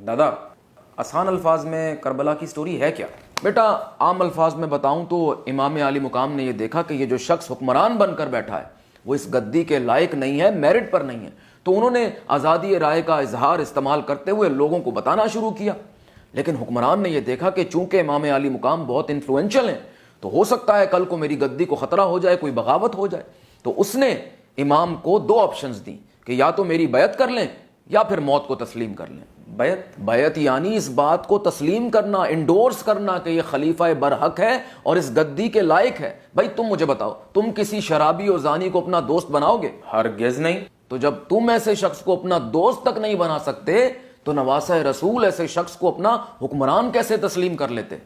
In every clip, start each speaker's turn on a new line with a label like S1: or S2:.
S1: دادا آسان الفاظ میں کربلا کی سٹوری ہے کیا؟
S2: بیٹا عام الفاظ میں بتاؤں تو امام علی مقام نے یہ دیکھا کہ یہ جو شخص حکمران بن کر بیٹھا ہے وہ اس گدی کے لائق نہیں ہے، میرٹ پر نہیں ہے، تو انہوں نے آزادی رائے کا اظہار استعمال کرتے ہوئے لوگوں کو بتانا شروع کیا۔ لیکن حکمران نے یہ دیکھا کہ چونکہ امام علی مقام بہت انفلوئنشل ہیں تو ہو سکتا ہے کل کو میری گدی کو خطرہ ہو جائے، کوئی بغاوت ہو جائے، تو اس نے امام کو دو آپشنز دی کہ یا تو میری بیعت کر لیں یا پھر موت کو تسلیم کر لیں۔ بیعت یعنی اس بات کو تسلیم کرنا، انڈورس کرنا کہ یہ خلیفہ برحق ہے اور اس گدی کے لائق ہے۔ بھائی تم مجھے بتاؤ، تم کسی شرابی اور زانی کو اپنا دوست بناؤ گے؟
S1: ہرگز نہیں۔
S2: تو جب تم ایسے شخص کو اپنا دوست تک نہیں بنا سکتے تو نواسہ رسول ایسے شخص کو اپنا حکمران کیسے تسلیم کر لیتے؟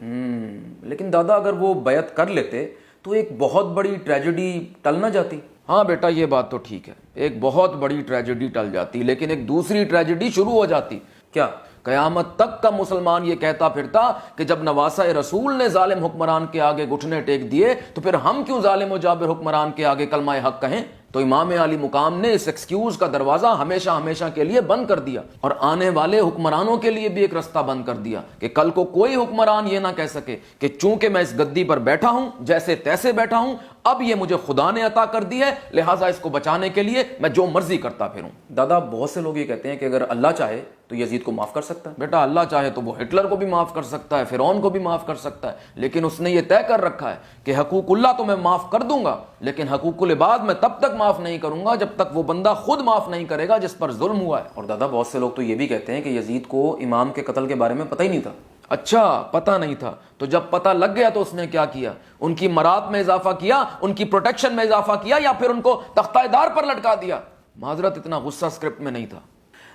S1: لیکن دادا اگر وہ بیعت کر لیتے تو ایک بہت بڑی ٹریجڈی ٹل نہ جاتی؟
S2: ہاں بیٹا یہ بات تو ٹھیک ہے، ایک بہت بڑی ٹریجڈی ٹل جاتی، لیکن ایک دوسری ٹریجڈی شروع ہو جاتی۔
S1: کیا؟
S2: قیامت تک کا مسلمان یہ کہتا پھرتا کہ جب نواسہ رسول نے ظالم حکمران کے آگے گھٹنے ٹیک دیے تو پھر ہم کیوں ظالم و جابر حکمران کے آگے کلمہ حق کہیں؟ تو امام علی مقام نے اس ایکسکیوز کا دروازہ ہمیشہ ہمیشہ کے لیے بند کر دیا، اور آنے والے حکمرانوں کے لیے بھی ایک رستہ بند کر دیا کہ کل کو کوئی حکمران یہ نہ کہہ سکے کہ چونکہ میں اس گدی پر بیٹھا ہوں، جیسے تیسے بیٹھا ہوں، اب یہ مجھے خدا نے عطا کر دی ہے، لہٰذا اس کو بچانے کے لیے میں جو مرضی کرتا پھروں۔
S1: دادا بہت سے لوگ یہ کہتے ہیں کہ اگر اللہ چاہے تو یزید کو معاف کر سکتا ہے۔
S2: بیٹا اللہ چاہے تو وہ ہٹلر کو بھی معاف کر سکتا ہے، فرعون کو بھی معاف کر سکتا ہے، لیکن اس نے یہ طے کر رکھا ہے کہ حقوق اللہ تو میں معاف کر دوں گا، لیکن حقوق العباد میں تب تک معاف نہیں کروں گا جب تک وہ بندہ خود معاف نہیں کرے گا جس پر ظلم ہوا ہے۔
S1: اور دادا بہت سے لوگ تو یہ بھی کہتے ہیں کہ یزید کو امام کے قتل کے بارے میں پتہ ہی نہیں تھا۔
S2: اچھا پتہ نہیں تھا، تو جب پتہ لگ گیا تو اس نے کیا کیا؟ ان کی مراد میں اضافہ کیا، ان کی پروٹیکشن میں اضافہ کیا، یا پھر ان کو تختہ دار پر لٹکا دیا؟ معذرت اتنا غصہ اسکرپٹ میں نہیں تھا۔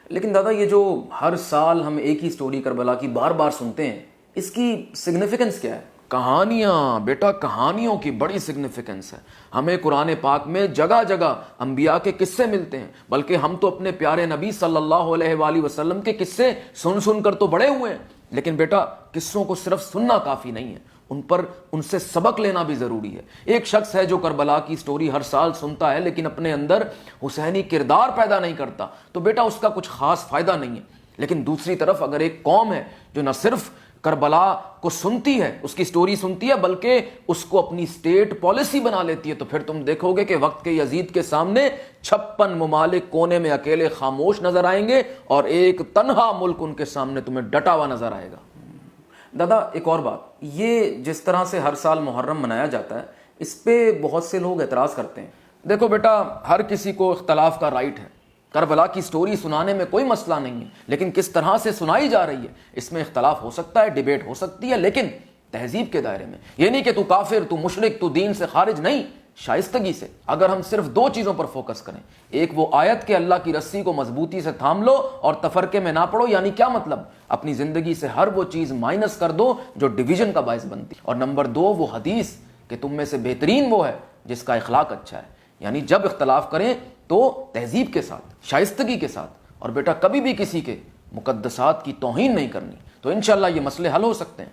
S1: لیکن دادا یہ جو ہر سال ہم ایک ہی سٹوری کربلا کی بار بار سنتے ہیں، اس کی سگنیفیکنس کیا ہے؟
S2: کہانیاں بیٹا، کہانیوں کی بڑی سگنیفیکنس ہے۔ ہمیں قرآن پاک میں جگہ جگہ انبیاء کے قصے ملتے ہیں، بلکہ ہم تو اپنے پیارے نبی صلی اللہ علیہ وآلہ وسلم کے قصے سن سن کر تو بڑے ہوئے ہیں۔ لیکن بیٹا قصوں کو صرف سننا کافی نہیں ہے، ان سے سبق لینا بھی ضروری ہے۔ ایک شخص ہے جو کربلا کی سٹوری ہر سال سنتا ہے لیکن اپنے اندر حسینی کردار پیدا نہیں کرتا، تو بیٹا اس کا کچھ خاص فائدہ نہیں ہے۔ لیکن دوسری طرف اگر ایک قوم ہے جو نہ صرف کربلا کو سنتی ہے، اس کی سٹوری سنتی ہے، بلکہ اس کو اپنی سٹیٹ پالیسی بنا لیتی ہے، تو پھر تم دیکھو گے کہ وقت کے یزید کے سامنے 56 ممالک کونے میں اکیلے خاموش نظر آئیں گے اور ایک تنہا ملک ان کے سامنے تمہیں ڈٹا ہوا نظر آئے گا۔
S1: دادا ایک اور بات، یہ جس طرح سے ہر سال محرم منایا جاتا ہے اس پہ بہت سے لوگ اعتراض کرتے ہیں۔
S2: دیکھو بیٹا ہر کسی کو اختلاف کا رائٹ ہے، کربلا کی سٹوری سنانے میں کوئی مسئلہ نہیں ہے، لیکن کس طرح سے سنائی جا رہی ہے اس میں اختلاف ہو سکتا ہے، ڈیبیٹ ہو سکتی ہے، لیکن تہذیب کے دائرے میں۔ یہ نہیں کہ تو کافر، تو مشرک، تو دین سے خارج، نہیں، شائستگی سے۔ اگر ہم صرف دو چیزوں پر فوکس کریں، ایک وہ آیت کہ اللہ کی رسی کو مضبوطی سے تھام لو اور تفرقے میں نہ پڑو، یعنی کیا مطلب؟ اپنی زندگی سے ہر وہ چیز مائنس کر دو جو ڈویژن کا باعث بنتی، اور نمبر دو وہ حدیث کہ تم میں سے بہترین وہ ہے جس کا اخلاق اچھا ہے۔ یعنی جب اختلاف کریں تو تہذیب کے ساتھ، شائستگی کے ساتھ، اور بیٹا کبھی بھی کسی کے مقدسات کی توہین نہیں کرنی، تو انشاءاللہ یہ مسئلے حل ہو سکتے ہیں۔